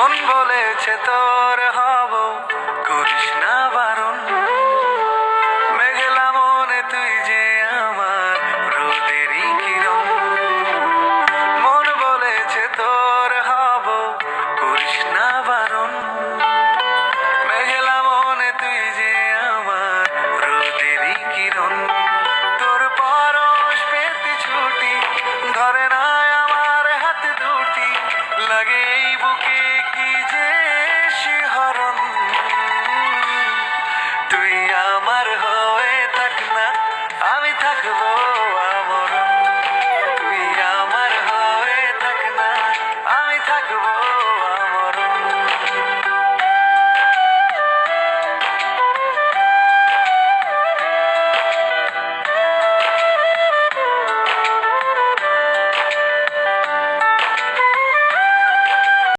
মন বলেছে তোর হব, করিস না বারণ। মেঘলা মনে তুই যে আমার রোদেরই কিরণ। মন বলেছে তোর হব, করিস না বারণ। মেঘলা মনে তুই যে আমার রোদেরই কিরণ। তোর পরশ পেতে ছুটি ধরে না আমার হাত দুটি, লাগে এই বুকে